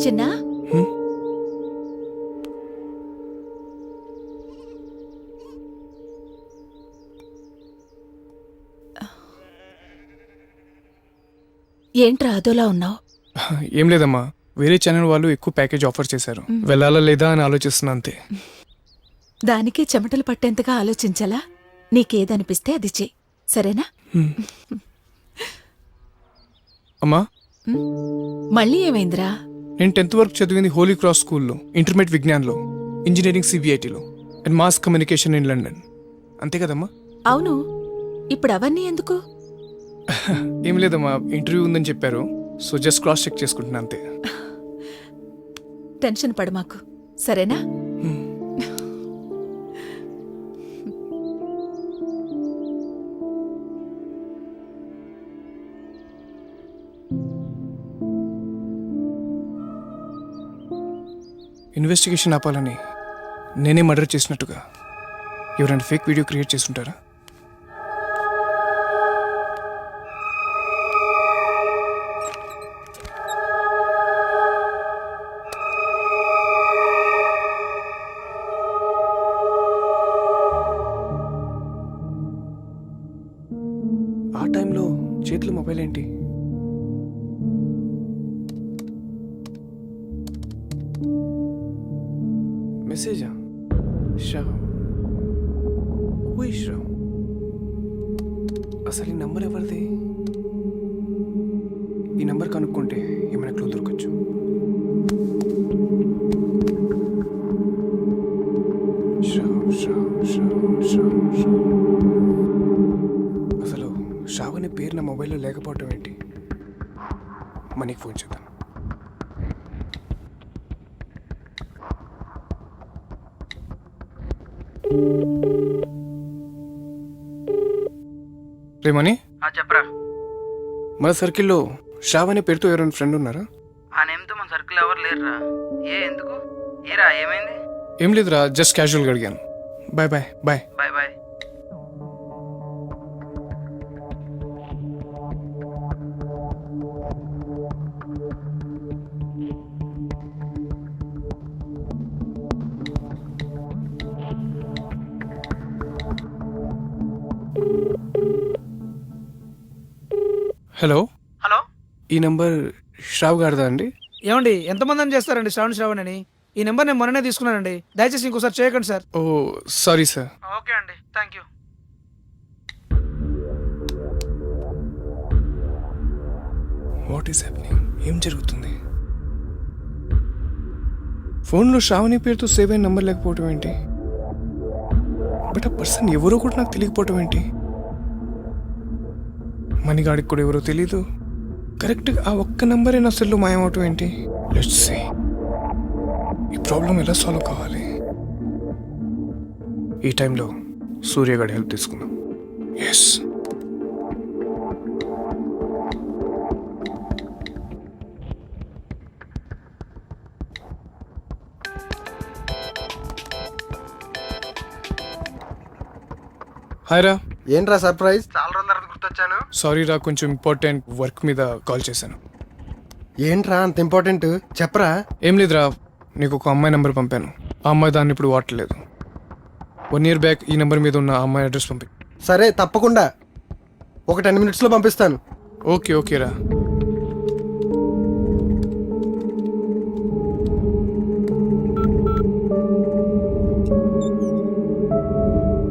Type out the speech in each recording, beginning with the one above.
చిన్నా ఏంట్రా అదోలా ఉన్నావు? ఏం లేదమ్మా, వేరే ఛానల్ వాళ్ళు ఎక్కువ ప్యాకేజ్ ఆఫర్ చేశారు, వెళ్ళాలా లేదా అని ఆలోచిస్తున్నా అంతే. దానికే చెమటలు పట్టేంతగా ఆలోచించాలా? నీకేదనిపిస్తే అది చెయ్యి, సరేనా? అమ్మా, మళ్ళీ ఏమైందిరా? నేను 10th వరకు చదివింది హోలీ క్రాస్ స్కూల్లో, ఇంటర్మీడియట్ విజ్ఞాన్లో, ఇంజనీరింగ్ సిబిఐటీలో and mass communication in London. అంతే కదమ్మా? అవును, ఇప్పుడు అవన్నీ ఎందుకు? ఏం లేదమ్మా, ఇంటర్వ్యూ ఉందని చెప్పారు, సో జస్ట్ క్రాస్ చెక్ చేసుకుంటున్నా అంతే. టెన్షన్ పడు మాకు, సరేనా? ఇన్వెస్టిగేషన్ ఆపాలని నేనే మర్డర్ చేసినట్టుగా ఎవరైనా ఫేక్ వీడియో క్రియేట్ చేస్తుంటారా? ఆ టైంలో చేతిలో మొబైల్ ఏంటి? మెసేజా? Shrav, who is Shrav? అసలు ఈ నంబర్ ఎవరిది? ఈ నంబర్ కనుక్కుంటే ఏమైనా క్లూ దొరకచ్చు. అసలు శ్రావ్ అనే పేరు నా మొబైల్లో లేకపోవటం ఏంటి? మనీకి ఫోన్ చేద్దాం. రేమని చెప్పరా. మన సర్కిల్లో శ్రావ్ అనే పేరుతో ఎవరైనా ఫ్రెండ్ ఉన్నారా? ఆ నేమ్తో మన సర్కిల్ ఎవరు లేరురా. ఎందుకు? ఏరా ఏమైంది? ఏం లేదురా, జస్ట్ క్యాజువల్గా అడిగాను. Bye bye bye bye bye. Hello, hello, ఈ నంబర్ శ్రావ్ గారిదా అండి? ఏమండి, ఎంతమంది అని చేస్తారండి శ్రావణ్ అని? ఈ నెంబర్ నేను మొన్ననే తీసుకున్నానండి, దయచేసి ఇంకోసారి చేయకండి సార్. ఓ సారీ సార్. ఓకే అండి, thank you. What is happening? ఏం జరుగుతుంది? ఫోన్లో శ్రావణి పేరుతో సేవ్ అయిన నంబర్ లేకపోవటం ఏంటి? బట్ ఆ పర్సన్ ఎవరో కూడా నాకు తెలియకపోవటం ఏంటి? మణిగాడికి కూడా ఎవరో తెలీదు. కరెక్ట్గా ఆ ఒక్క నంబరే నా సెల్లో మాయమవటం ఏంటి? లెట్స్ సీ, ఈ ప్రాబ్లం ఎలా సాల్వ్ కావాలి? ఈ టైంలో సూర్యగాడి హెల్ప్ తీసుకుందాం. ఎస్, హాయ్ రా. ఏంట్రా సర్ప్రైజ్? చాలా రోజుల తర్వాత గుర్తొచ్చాను. సారీ రా, కొంచెం ఇంపార్టెంట్ వర్క్ మీద కాల్ చేశాను. ఏంట్రా అంత ఇంపార్టెంట్? చెప్పరా. ఏం లేదురా, నీకు ఒక అమ్మాయి నెంబర్ పంపాను. ఆ అమ్మాయి దాన్ని ఇప్పుడు వాడట్లేదు. 1 year బ్యాక్ ఈ నెంబర్ మీద ఉన్న ఆ అమ్మాయి అడ్రస్ పంపి. సరే, తప్పకుండా ఒక 10 minutesలో పంపిస్తాను. ఓకే ఓకే రా.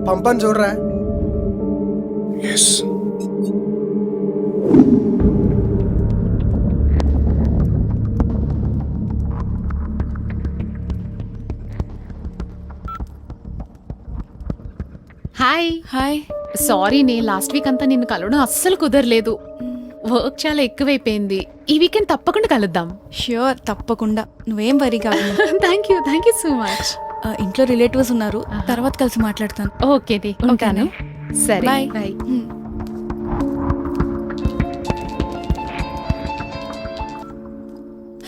పంపని చూడరా. Yes, hi hi. సారీ నే లాస్ట్ వీక్ అంతా నిన్ను కలవడం అస్సలు కుదరలేదు. వర్క్ చాలా ఎక్కువైపోయింది. ఈ వీకెండ్ తప్పకుండా కలుద్దాం. ష్యూర్, తప్పకుండా. నువ్వేం వరీ కాదు. Thank you so much. ఇంట్లో రిలేటివ్స్ ఉన్నారు, తర్వాత కలిసి మాట్లాడతాను. ఓకే ది, ఉంటాను. సరే బాయ్. బాయ్.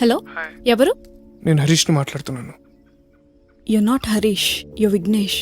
హలో, ఎవరు? నేను హరీష్ని మాట్లాడుతున్నాను. You not Harish, you Vignesh.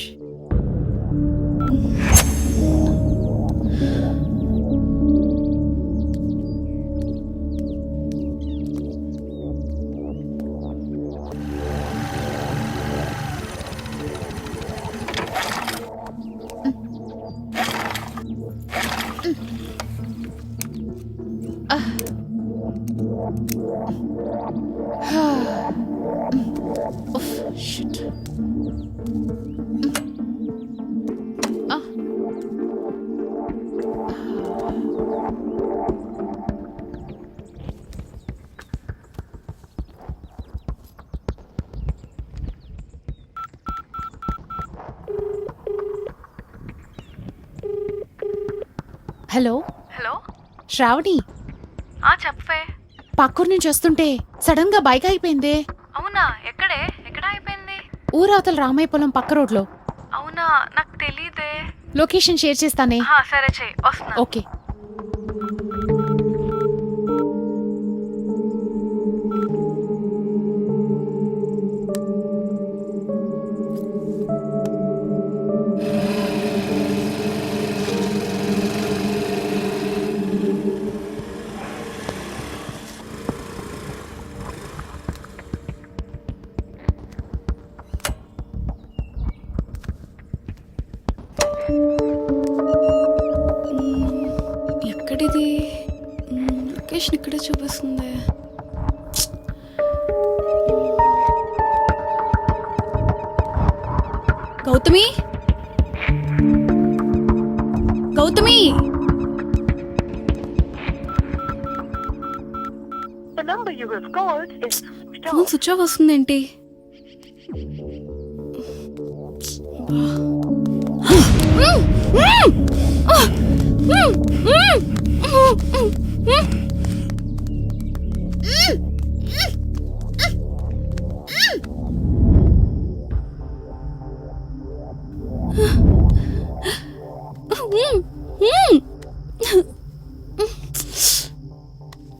Hello hello Shravani, చెప్పే. పక్కూరు నుంచి వస్తుంటే సడన్ గా బైక్ అయిపోయిందే. అవునా? ఎక్కడ అయిపోయింది? ఊరవతల రామయ్య పొలం పక్క రోడ్లో. అవునా, నాకు తెలీదే. లొకేషన్ షేర్ చేస్తానే. సరే చెయ్యి, వస్తున్నా. ఓకే. ఎక్కడిది? లొకేషన్ ఇక్కడే చూపిస్తుంది. Gautami, Gautami, phone switch off వస్తుందేంటి?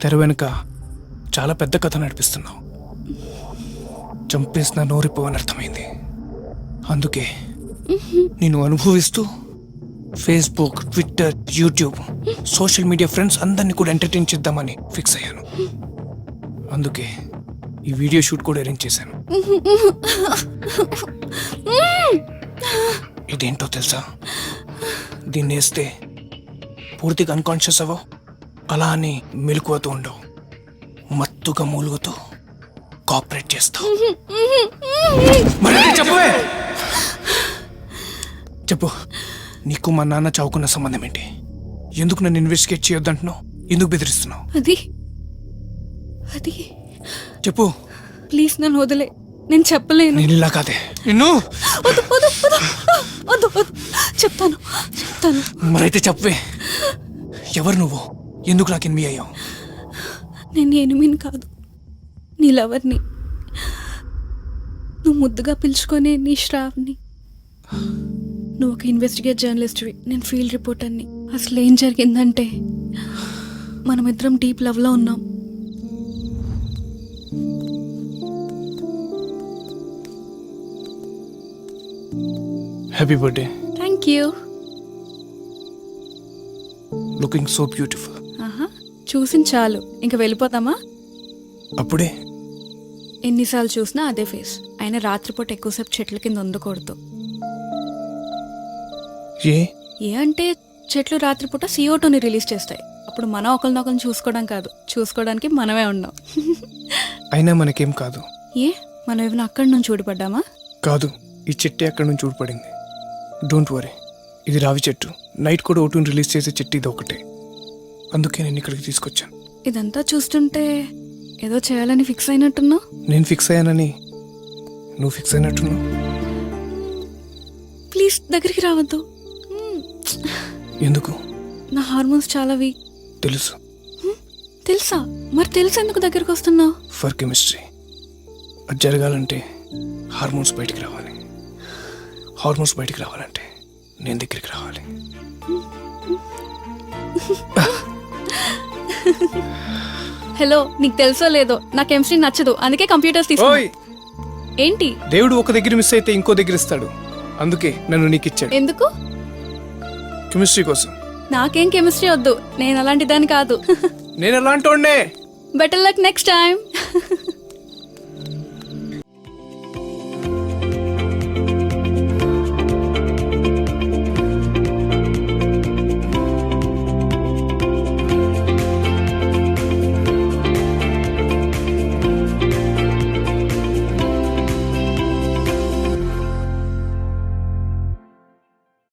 తెర వెనుక చాలా పెద్ద కథ నడిపిస్తున్నావు. చంపేసిన నోరిపోవని అర్థమైంది. అందుకే నేను అనుభవిస్తూ Facebook, Twitter, YouTube, social media friends అందరినీ కూడా ఎంటర్టైన్ చేద్దామని ఫిక్స్ అయ్యాను. అందుకే ఈ వీడియో షూట్ కూడా అరేంజ్ చేశాను. ఇదేంటో తెలుసా? దీన్ని వేస్తే పూర్తిగా అన్కాన్షియస్ అవ్వవు, అలా అని మెలకువతో ఉండవు, మత్తుగా మూలుగుతూ కోఆపరేట్ చేస్తావు. మరి చెప్పవే, చెప్పు. నీకు మా నాన్న చావుకున్న సంబంధం ఏంటి? ఎందుకు నన్ను ఇన్వెస్టిగేట్ చేయొద్దంటున్నావు? ఎందుకు బెదిరిస్తున్నావు? అది అది చెప్పు. ప్లీజ్ నన్ను వదిలే, నేను చెప్పలేను. నేను ఇలా కాదే నిన్ను. వద్దు, వద్దు, వద్దు, వద్దు, వద్దు. చెప్తాను, చెప్తాను. మరైతే చెప్పవే, ఎవరు నువ్వు? ఎందుకు నాకు ఎనిమి అయ్యావు? నేను ఎనిమిని కాదు, నీ లవర్ని. నువ్వు ముద్దుగా పిలుచుకొని నీ శ్రావ్ని. నువ్వు ఒక ఇన్వెస్టిగేట్ జర్నలిస్ట్వి, నేను ఫీల్డ్ రిపోర్టర్ని. అసలు ఏం జరిగిందంటే, మనమిద్దరం డీప్ లవ్లో ఉన్నాం. Happy birthday. Thank you. Looking so beautiful. ఆహా, చూసిన చాలు, ఇంకా వెళ్ళిపోతామా? అప్పుడే ఎన్నిసార్లు చూసినా అదే ఫేస్. అయినా రాత్రిపూట ఎక్కువసేపు చెట్ల కింద ఉండకూడదు. ఏ అంటే చెట్లు రాత్రిపూట CO2ని రిలీజ్ చేస్తాయి. అప్పుడు మనం ఒకరినొకరిని చూసుకోవడం కాదు, చూసుకోవడానికి మనమే ఉన్నాం. అయినా మనకేం కాదు. ఏ, మనం ఏమైనా అక్కడి నుంచి చూడపడ్డామా? కాదు, ఈ చెట్టే అక్కడి నుంచి ఊడిపడింది. డోంట్ వరీ, ఇది రావి చెట్టు. నైట్ కూడా O2ని రిలీజ్ చేసే చెట్టు ఇది ఒకటే. అందుకే నేను ఇక్కడికి తీసుకొచ్చాను. ఇదంతా చూస్తుంటే ఏదో చేయాలని ఫిక్స్ అయినట్టున్నావు. నేను ఫిక్స్ అయ్యానని నువ్వు ఫిక్స్ అయినట్టున్నావు. ప్లీజ్ దగ్గరికి రావద్దు. ఎందుకు? నా హార్మోన్స్ చాలా వీక్. తెలుసు. తెలుసా? మరి తెలుసు ఎందుకు దగ్గరికి వస్తున్నావు? For chemistry. అది జరగాలంటే హార్మోన్స్ బయటికి రావాలి. హార్మోన్స్ బయటికి రావాలంటే నేను దగ్గరికి రావాలి. హలో, నీకు తెలుసో లేదో నా కెమిస్ట్రీ నచ్చదు, అందుకే కంప్యూటర్స్ తీసుకో. ఓయ్, ఏంటి? దేవుడు ఒక దగ్గర మిస్ అయితే ఇంకో దగ్గర ఇస్తాడు. అందుకే నన్ను నీకు ఇచ్చాడు. ఎందుకు? కెమిస్ట్రీ కోసం. నాకేం కెమిస్ట్రీ వద్దు, నేను అలాంటి దాన్ని కాదు. నేను ఎలాంటి వాడినే? Better luck next time.